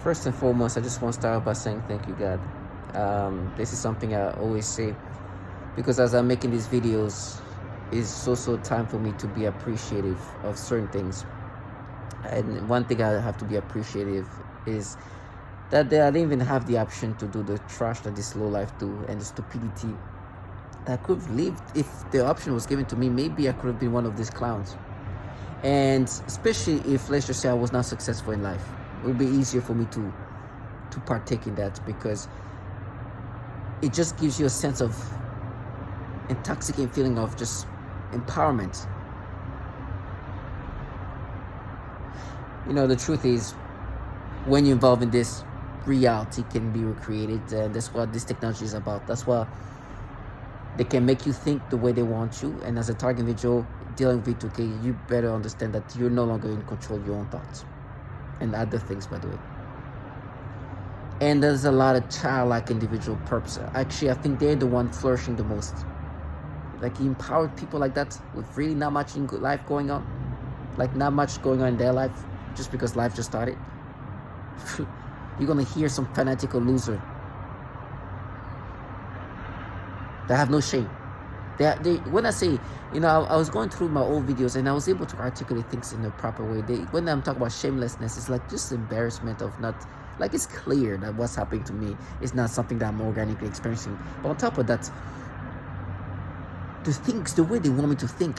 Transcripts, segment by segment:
First and foremost, I just want to start by saying thank you, God. This is something I always say because as I'm making these videos, it's also time for me to be appreciative of certain things. And one thing I have to be appreciative is that I didn't even have the option to do the trash that this low life do and the stupidity that I could have lived. If the option was given to me, maybe I could have been one of these clowns. And especially if, let's just say, I was not successful in life, it would be easier for me to partake in that, because it just gives you a sense of intoxicating feeling of just empowerment. You know, the truth is, when you're involved in this, reality can be recreated, and that's what this technology is about. That's why they can make you think the way they want you, and as a target individual dealing with V2K, you better understand that you're no longer in control of your own thoughts and other things, by the way. And there's a lot of childlike individual purpose. Actually, I think they're the one flourishing the most. Like, you empower people like that with really not much in life going on, like not much going on in their life, just because life just started. You're gonna hear some fanatical loser that have no shame. They when I say, you know, I was going through my old videos and I was able to articulate things in a proper way. When I'm talking about shamelessness, it's like just embarrassment of not, like, it's clear that what's happening to me is not something that I'm organically experiencing. But on top of that, the way they want me to think.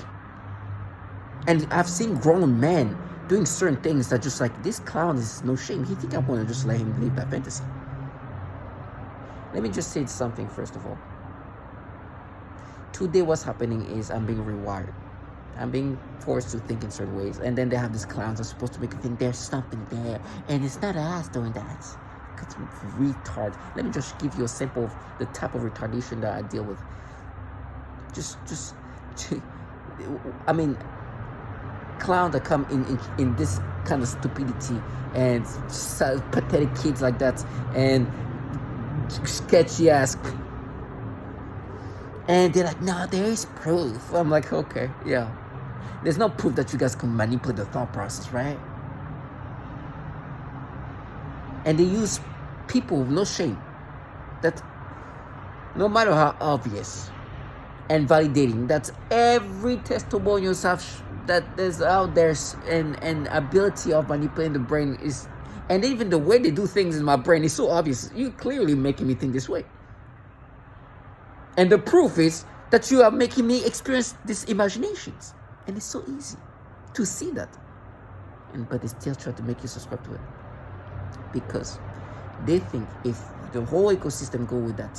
And I've seen grown men doing certain things that just like, this clown is no shame. He think I'm gonna just let him live that fantasy. Let me just say something first of all. Today what's happening is I'm being rewired. I'm being forced to think in certain ways. And then they have these clowns that are supposed to make you think there's something there. And it's not us doing that. It's retard. Let me just give you a sample of the type of retardation that I deal with. I mean, clowns that come in this kind of stupidity and pathetic kids like that and sketchy ass. And they're like, no, there is proof. I'm like, okay, yeah. There's no proof that you guys can manipulate the thought process, right? And they use people with no shame, that no matter how obvious and validating, that every testimonials have that there's out there, and ability of manipulating the brain is, and even the way they do things in my brain is so obvious. You're clearly making me think this way. And the proof is that you are making me experience these imaginations. And it's so easy to see that. But they still try to make you subscribe to it. Because they think if the whole ecosystem go with that,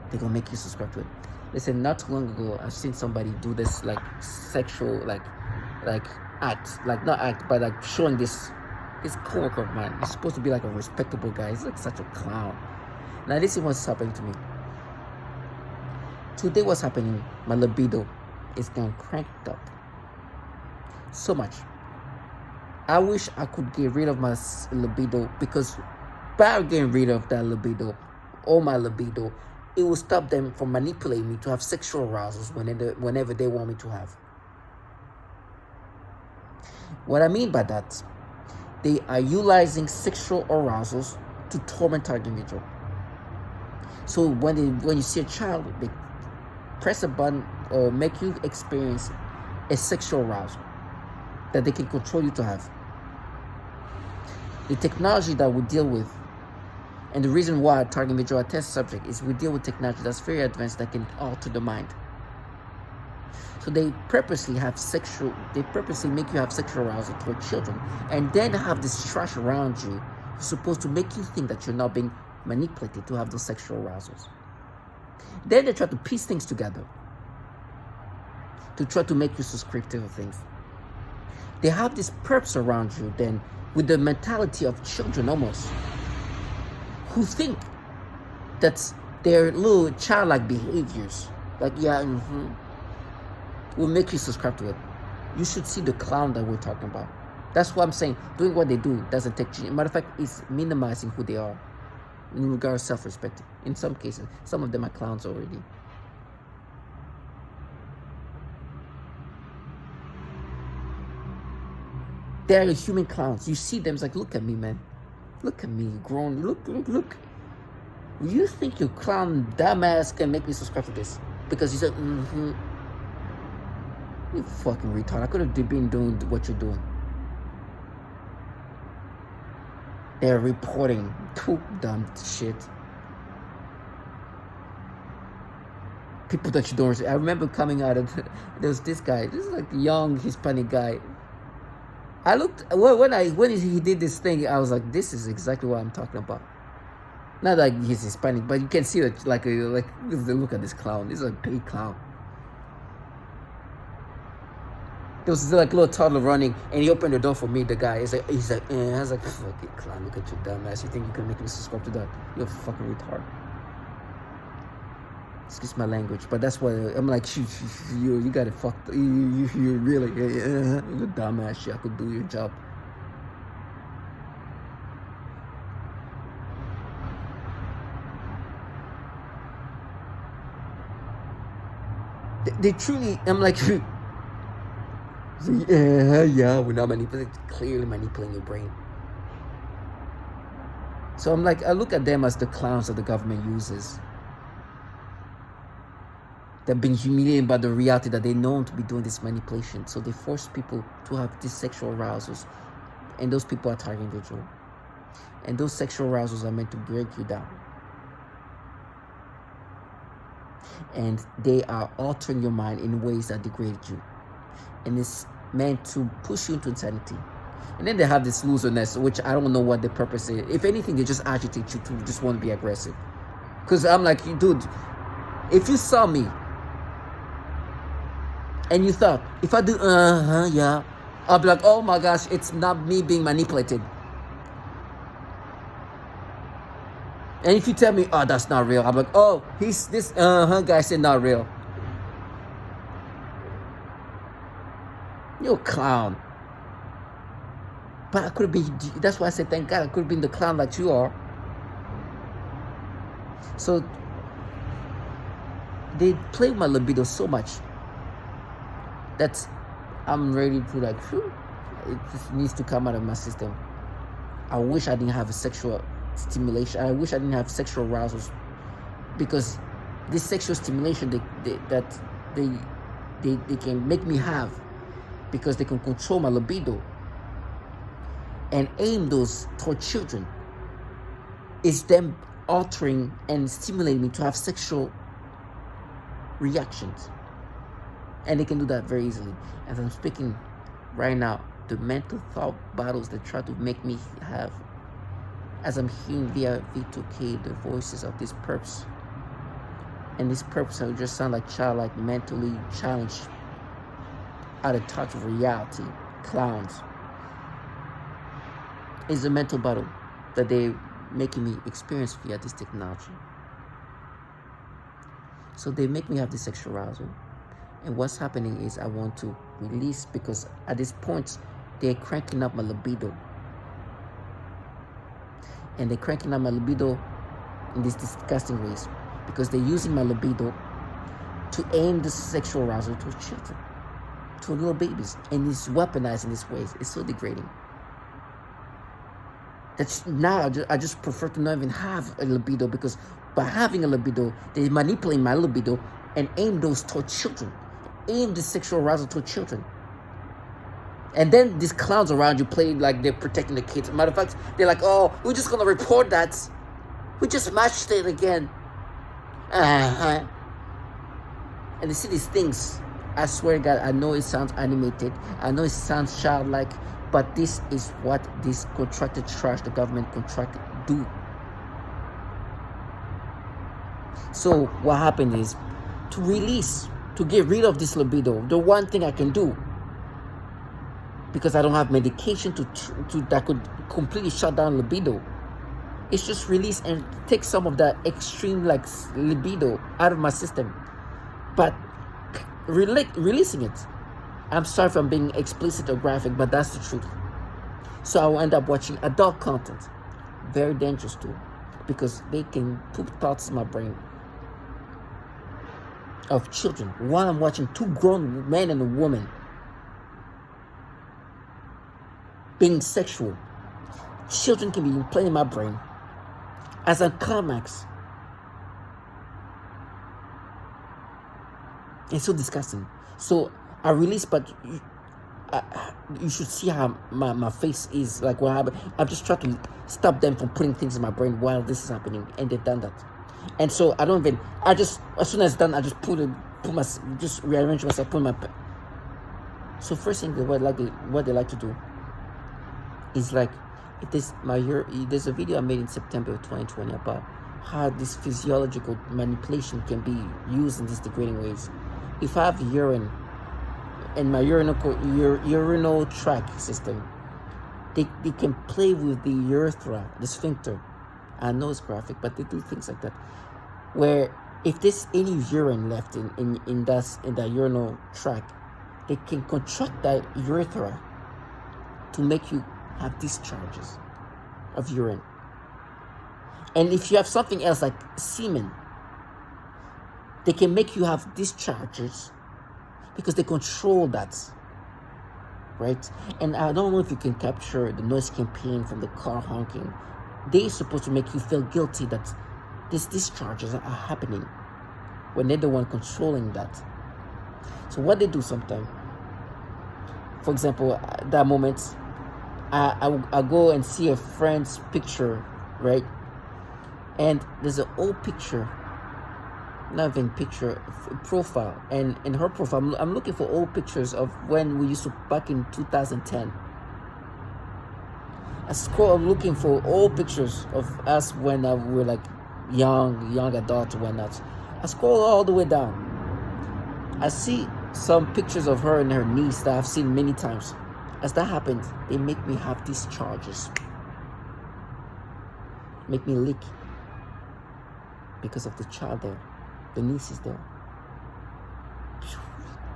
they're going to make you subscribe to it. Listen, not too long ago, I've seen somebody do this, like, sexual, like act. Like, not act, but like showing this. His coworker of mine. He's supposed to be like a respectable guy. He's like such a clown. Now, this is what's happening to me. Today what's happening, my libido is getting cranked up so much. I wish I could get rid of my libido, because by getting rid of that libido, or my libido, it will stop them from manipulating me to have sexual arousals whenever they want me to have. What I mean by that, they are utilizing sexual arousals to torment our individual. So when you see a child, they press a button or make you experience a sexual arousal that they can control you to have. The technology that we deal with, and the reason why target individual test subject is, we deal with technology that's very advanced that can alter the mind. So they purposely make you have sexual arousal toward children, and then have this trash around you supposed to make you think that you're not being manipulated to have those sexual arousals. Then they try to piece things together to try to make you subscriptive of things. They have this perps around you then with the mentality of children almost, who think that their little childlike behaviors, like, will make you subscribe to it. You should see the clown that we're talking about. That's what I'm saying. Doing what they do doesn't take change. Matter of fact, it's minimizing who they are in regards to self-respect. In some cases, some of them are clowns already. They're human clowns. You see them, it's like, look at me, man. Look at me, grown. Look. You think your clown dumbass can make me subscribe to this? Because you said, You fucking retard. I could have been doing what you're doing. They're reporting poop dumb shit. People that you don't. I remember coming out of there was this guy. This is like a young Hispanic guy. I looked when he did this thing. I was like, this is exactly what I'm talking about. Not like he's Hispanic, but you can see that like look at this clown. This is a big clown. There was like a little toddler running, and he opened the door for me. The guy, he's like, I was like, fucking clown, look at you, dumbass. You think you can make me subscribe to that? You're a fucking retard. Excuse my language, but that's why I'm like, you got it fucked. You really, you're a dumbass. Shit, I could do your job. They truly, I'm like, yeah, we're not manipulating, clearly manipulating your brain. So I'm like, I look at them as the clowns that the government uses. They've been humiliated by the reality that they know to be doing this manipulation. So they force people to have these sexual arousals. And those people are target individual. And those sexual arousals are meant to break you down. And they are altering your mind in ways that degrade you. And it's meant to push you into insanity. And then they have this loserness, which I don't know what the purpose is. If anything, they just agitate you to just want to be aggressive. Because I'm like, dude, if you saw me, and you thought, if I do, yeah, I'll be like, oh my gosh, it's not me being manipulated. And if you tell me, oh, that's not real, I'm like, oh, this guy said not real. You're a clown. But I could be, that's why I said, thank God, I could have been the clown that you are. So, they play with my libido so much that I'm ready to like, it just needs to come out of my system. I wish I didn't have a sexual stimulation. I wish I didn't have sexual arousals, because this sexual stimulation they can make me have, because they can control my libido and aim those toward children, is them altering and stimulating me to have sexual reactions. And they can do that very easily. As I'm speaking right now, the mental thought battles they try to make me have, as I'm hearing via V2K the voices of these perps. And these perps will just sound like childlike, mentally challenged, out of touch with reality, clowns. It's a mental battle that they're making me experience via this technology. So they make me have this sexual arousal. And what's happening is I want to release, because at this point, they're cranking up my libido. And they're cranking up my libido in these disgusting ways, because they're using my libido to aim the sexual arousal to children, to little babies. And it's weaponized in these ways. It's so degrading. That's now I just prefer to not even have a libido, because by having a libido, they manipulate my libido and aim those toward children. Aim the sexual arousal toward children. And then these clowns around you play like they're protecting the kids. Matter of fact, they're like, oh, we're just going to report that. We just matched it again. And they see these things. I swear to God, I know it sounds animated. I know it sounds childlike. But this is what this contracted trash, the government contract, do. So what happened is, to get rid of this libido, the one thing I can do, because I don't have medication that could completely shut down libido, is just release and take some of that extreme like libido out of my system. But releasing it, I'm sorry if I'm being explicit or graphic, but that's the truth. So I will end up watching adult content. Very dangerous too, because they can put thoughts in my brain of children while I'm watching two grown men and a woman being sexual, children can be implanted in my brain as a climax. It's so disgusting. So I release, but you should see how my face is like what happened. I'm just trying to stop them from putting things in my brain while this is happening, and they've done that. And so I don't even. I just, as soon as it's done, I just just rearrange myself, put my. So first thing what they like to do is like, there's a video I made in September of 2020 about how this physiological manipulation can be used in these degrading ways. If I have urine in my urinal tract system, they can play with the urethra, the sphincter. I know it's graphic, but they do things like that, where if there's any urine left in that urinal tract, they can contract that urethra to make you have discharges of urine. And if you have something else like semen, they can make you have discharges because they control that, right? And I don't know if you can capture the noise campaign from the car honking. They're supposed to make you feel guilty that these discharges are happening when they're the one controlling that. So what they do sometimes, for example, at that moment, I go and see a friend's picture, right? And there's an old picture, not even picture, profile. And in her profile, I'm looking for old pictures of when we used to, back in 2010. I scroll looking for old pictures of us when we were like young adults and whatnot. I scroll all the way down. I see some pictures of her and her niece that I've seen many times. As that happens, they make me have these charges. Make me leak. Because of the child there. The niece is there.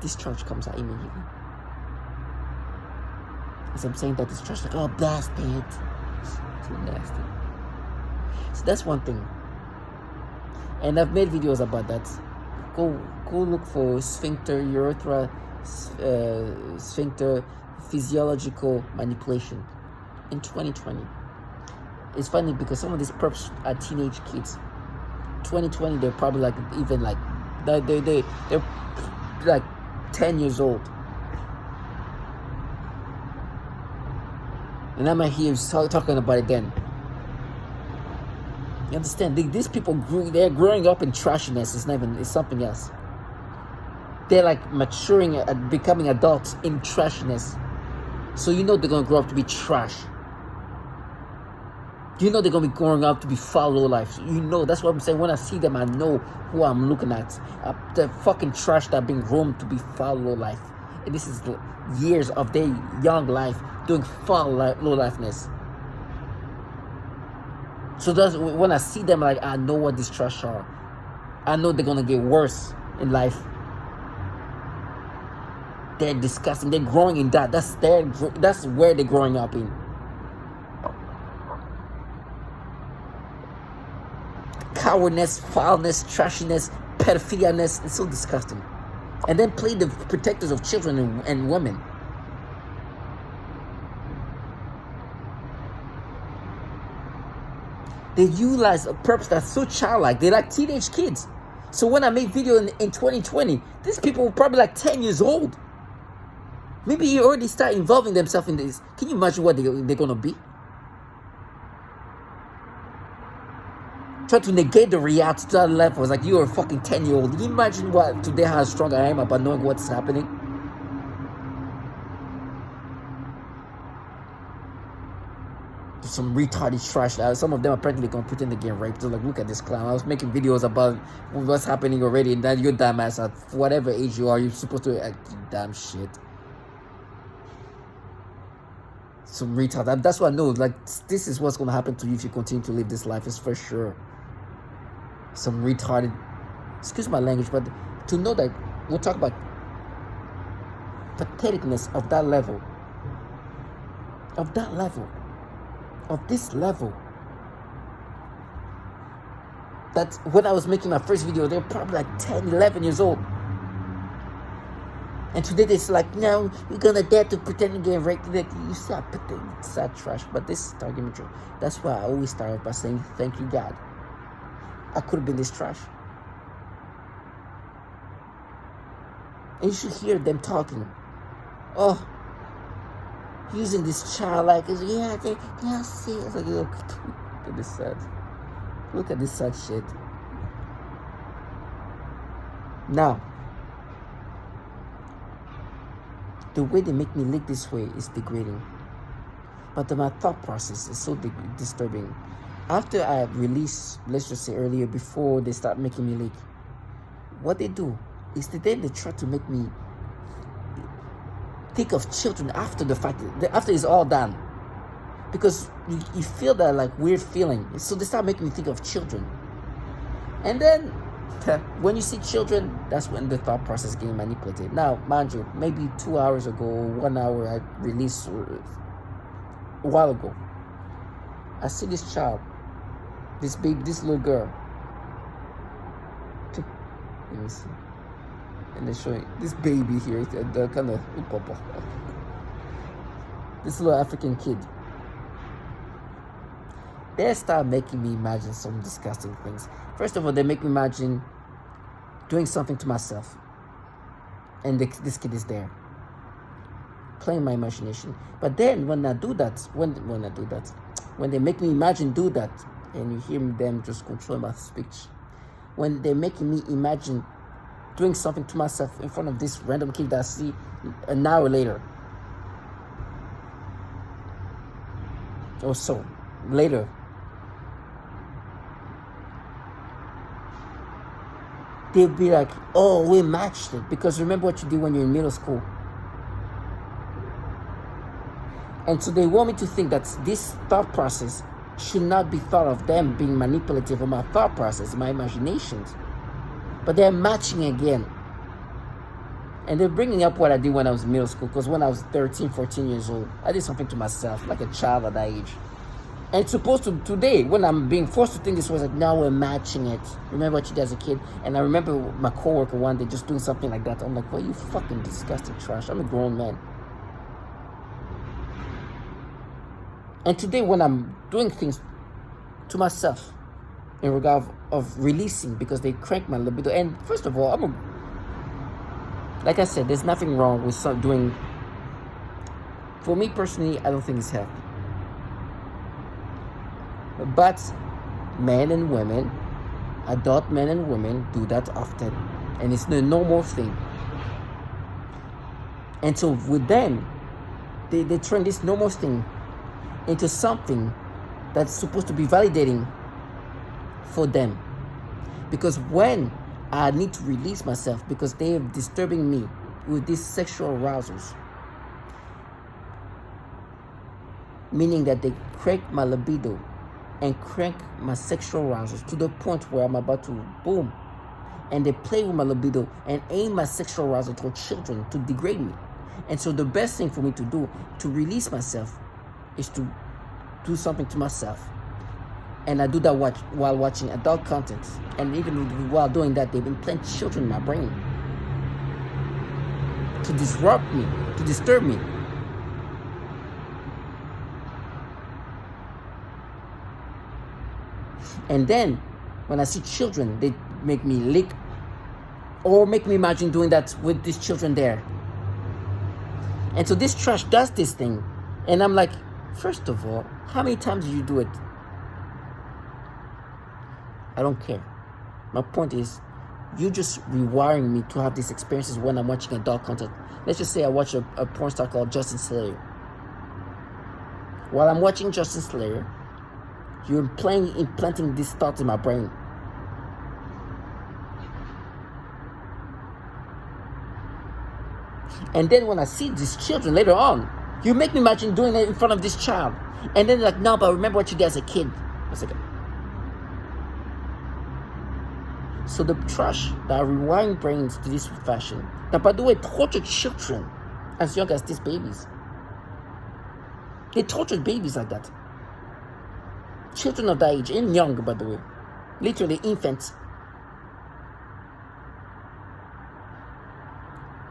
Discharge comes out immediately. As I'm saying that, discharge like, oh, bastard. It's too nasty. So that's one thing. And I've made videos about that. Go look for sphincter, urethra, sphincter, physiological manipulation in 2020. It's funny because some of these perps are teenage kids. 2020, they're probably like, even like, they're like 10 years old. And I'm here talking about it then. You understand? These people they're growing up in trashiness. It's something else. They're like maturing and becoming adults in trashiness. So you know they're gonna grow up to be trash. You know they're gonna be growing up to be foul low life. You know, that's what I'm saying. When I see them, I know who I'm looking at. The fucking trash that being groomed to be foul low life. And this is the years of their young life doing foul low lifeness. So that's when I see them, like, I know what these trash are. I know they're gonna get worse in life. They're disgusting. They're growing in that. That's where they're growing up in. Cowardness, foulness, trashiness, pedophilia-ness. It's so disgusting. And then play the protectors of children and women. They utilize a purpose that's so childlike. They're like teenage kids. So when I make video in 2020, these people were probably like 10 years old. Maybe you already start involving themselves in this. Can you imagine what they're going to be? Try to negate the reality to that level. It's like you're a fucking 10-year-old. Can you imagine what today, how strong I am about knowing what's happening? Some retarded trash. Some of them apparently going to pretend to get raped. So like, look at this clown. I was making videos about what's happening already, and then you're dumbass at whatever age you are, you're supposed to act damn shit. Some retard. That's what I know. Like, this is what's going to happen to you if you continue to live this life. It's for sure. Some retarded. Excuse my language, but to know that we'll talk about patheticness of that level. Of that level. Of this level. That when I was making my first video, they were probably like 10, 11 years old. And today it's like, no, you're gonna dare to pretend to get raped. Like, you start pretending, it's that trash. But this is argument true. That's why I always start off by saying, thank you, God. I could have been this trash. And you should hear them talking. Oh, using this child like, yeah, I see. It's like, look at this sad. Look at this sad shit. Now, the way they make me lick this way is degrading. But my thought process is so disturbing. After I release, let's just say earlier, before they start making me lick, what they do is they try to make me think of children after the fact, after it's all done. Because you feel that like weird feeling. So they start making me think of children. And then when you see children, that's when the thought process getting manipulated. Now, mind you, maybe 2 hours ago, 1 hour, I released a while ago. I see this child, this baby, this little girl. Let me see. And they're showing this baby here, the kind of this little African kid. They start making me imagine some disgusting things. First of all, they make me imagine doing something to myself. And this kid is there. Playing my imagination. But then when I do that, when they make me imagine do that, and you hear them just control my speech. When they're making me imagine doing something to myself in front of this random kid that I see an hour later. Or so. Later. They'll be like, oh, we matched it. Because remember what you did when you're in middle school. And so they want me to think that this thought process should not be thought of them being manipulative of my thought process, my imaginations. But they're matching again. And they're bringing up what I did when I was in middle school. Because when I was 13, 14 years old, I did something to myself, like a child at that age. And it's supposed to, today, when I'm being forced to think this was like, now we're matching it. Remember what you did as a kid? And I remember my coworker one day just doing something like that. I'm like, well, you fucking disgusting trash. I'm a grown man. And today, when I'm doing things to myself in regard of releasing, because they crank my libido. And first of all, like I said, there's nothing wrong with doing. For me personally, I don't think it's healthy. But men and women, adult men and women, do that often. And it's the normal thing. And so with them, they turn this normal thing into something that's supposed to be validating for them. Because when I need to release myself because they are disturbing me with these sexual arousals, meaning that they crank my libido and crank my sexual arousals to the point where I'm about to boom, and they play with my libido and aim my sexual arousal toward children to degrade me. And so the best thing for me to do to release myself is to do something to myself. And I do that while watching adult content. And even while doing that, they've been playing children in my brain to disrupt me, to disturb me. And then when I see children, they make me lick or make me imagine doing that with these children there. And so this trash does this thing. And I'm like, first of all, how many times did you do it? I don't care. My point is, you're just rewiring me to have these experiences when I'm watching adult content. Let's just say I watch a porn star called Justin Slayer. While I'm watching Justin Slayer, you're implanting these thoughts in my brain. And then when I see these children later on, you make me imagine doing it in front of this child. And then like, no, but remember what you did as a kid. It's like, so the trash that are rewiring brains to this fashion, that by the way, torture children as young as these babies. They tortured babies like that. Children of that age, and young, by the way. Literally infants.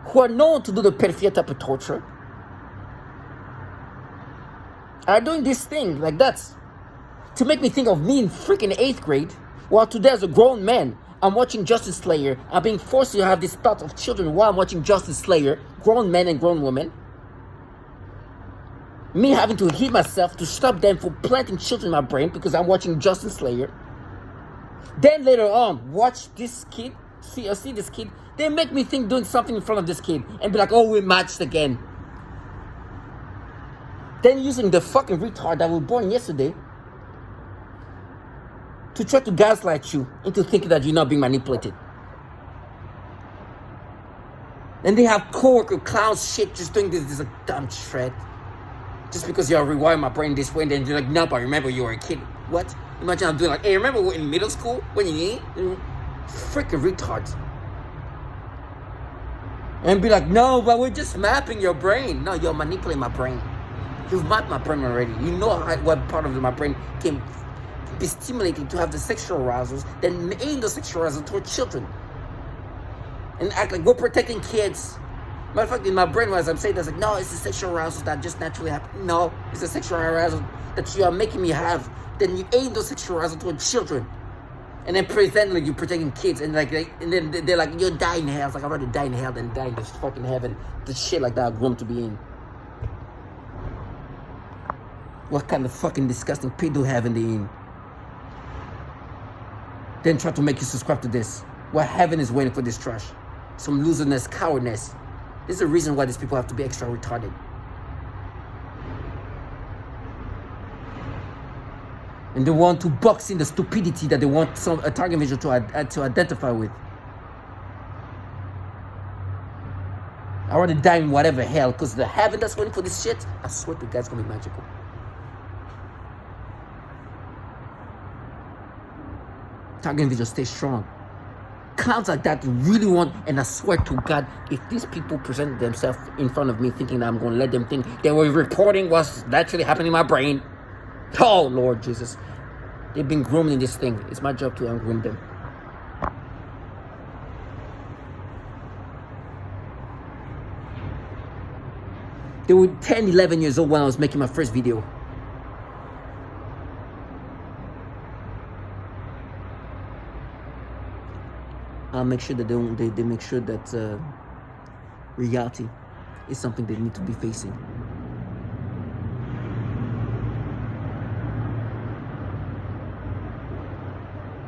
who are known to do the pedophilia type of torture are doing this thing like that to make me think of me in freaking 8th grade, while today as a grown man, I'm watching Justice Slayer. I'm being forced to have this thought of children while I'm watching Justice Slayer, grown men and grown women. Me having to heal myself to stop them from planting children in my brain because I'm watching Justice Slayer. Then later on, watch this kid, see this kid, they make me think doing something in front of this kid and be like, oh, we matched again. Then using the fucking retard that was born yesterday to try to gaslight you into thinking that you're not being manipulated. And they have coworker clowns shit just doing this like dumb shred. Just because you're rewiring my brain this way, and then you're like, nope, I remember you were a kid. What? Imagine I'm doing like, hey, remember in middle school when you need? Freaking retards. And be like, no, but we're just mapping your brain. No, you're manipulating my brain. You've mapped my brain already. You know what part of my brain can be stimulated to have the sexual arousals, then aim the sexual arousal towards children. And act like we're protecting kids. Matter of fact, in my brain, as I'm saying, that's like, no, it's the sexual arousal that just naturally happen. No, it's the sexual arousal that you are making me have. Then you aim those sexual arousal towards children. And then pretend like you're protecting kids. And and then they're like, you're dying in hell. It's like, I'd rather die in hell than die in this fucking heaven. The shit like that I've grown to be in. What kind of fucking disgusting pedo heaven they in? Then try to make you subscribe to this. What heaven is waiting for this trash? Some loserness, cowardness. This is the reason why these people have to be extra retarded. And they want to box in the stupidity that they want a target visual to identify with. I already die in whatever hell, because the heaven that's waiting for this shit, I swear to God, it's going to be magical. Target visual, stay strong. Clowns like that really want, and I swear to God, if these people present themselves in front of me thinking that I'm going to let them think they were reporting what's actually happening in my brain, oh Lord Jesus, they've been groomed in this thing. It's my job to ungroom them. They were 10, 11 years old when I was making my first video. I'll make sure that they make sure that reality is something they need to be facing.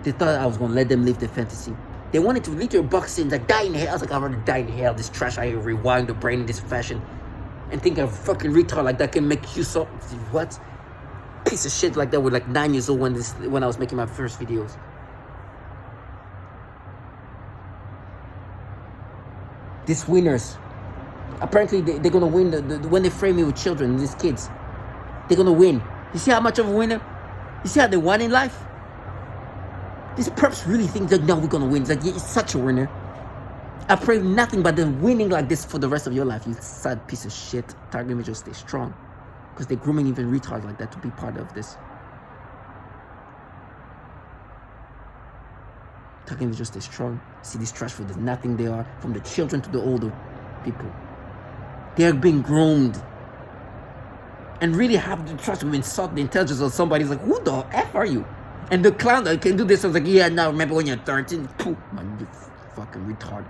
They thought I was going to let them live their fantasy. They wanted to literally box in, like, die in hell. I was like, I'd rather die in hell. This trash, I rewind the brain in this fashion. And think a fucking retard like that can make you so... What? Piece of shit like that with like 9 years old when I was making my first videos. These winners, apparently they're gonna win when they frame me with children, these kids. They're gonna win. You see how much of a winner? You see how they won in life? These perps really think that, no, we're gonna win. It's like, it's such a winner. I pray nothing but them winning like this for the rest of your life, you sad piece of shit. Target me, just stay strong. Because they're grooming even retards like that to be part of this. Target me, just stay strong. See this trash for the nothing they are, from the children to the older people. They are being groomed. And really have the trust to insult the intelligence of somebody. It's like, who the F are you? And the clown that can do this, I was like, yeah, now remember when you're 13? Poof, man, you fucking retard.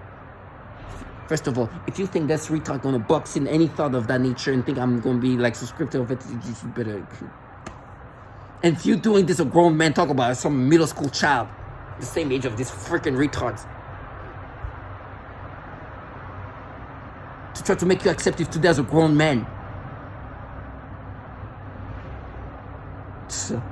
First of all, if you think that's retard gonna box in any thought of that nature and think I'm gonna be like subscriptive of it, you better. And if you're doing this, a grown man talk about some middle school child, the same age of these freaking retards, to try to make you acceptive to that as a grown man. So,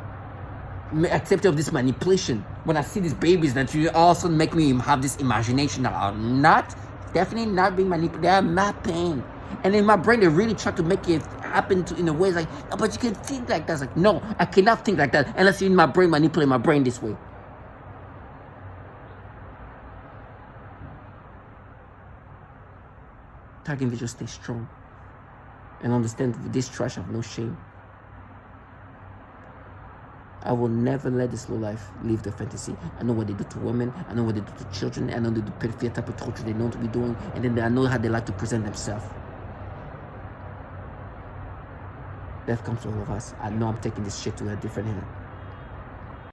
accepting of this manipulation. When I see these babies, that you also make me have this imagination that are not, definitely not being manipulated. They are mapping. And in my brain, they really try to make it happen in a way like, oh, but you can think like that. It's like, no, I cannot think like that unless you're in my brain, manipulate my brain this way. Target visual, stay strong. And understand that this trash have no shame. I will never let this low life leave the fantasy. I know what they do to women. I know what they do to children. I know the pedophilia type of torture they know to be doing. And then I know how they like to present themselves. Death comes to all of us. I know I'm taking this shit to a different hand.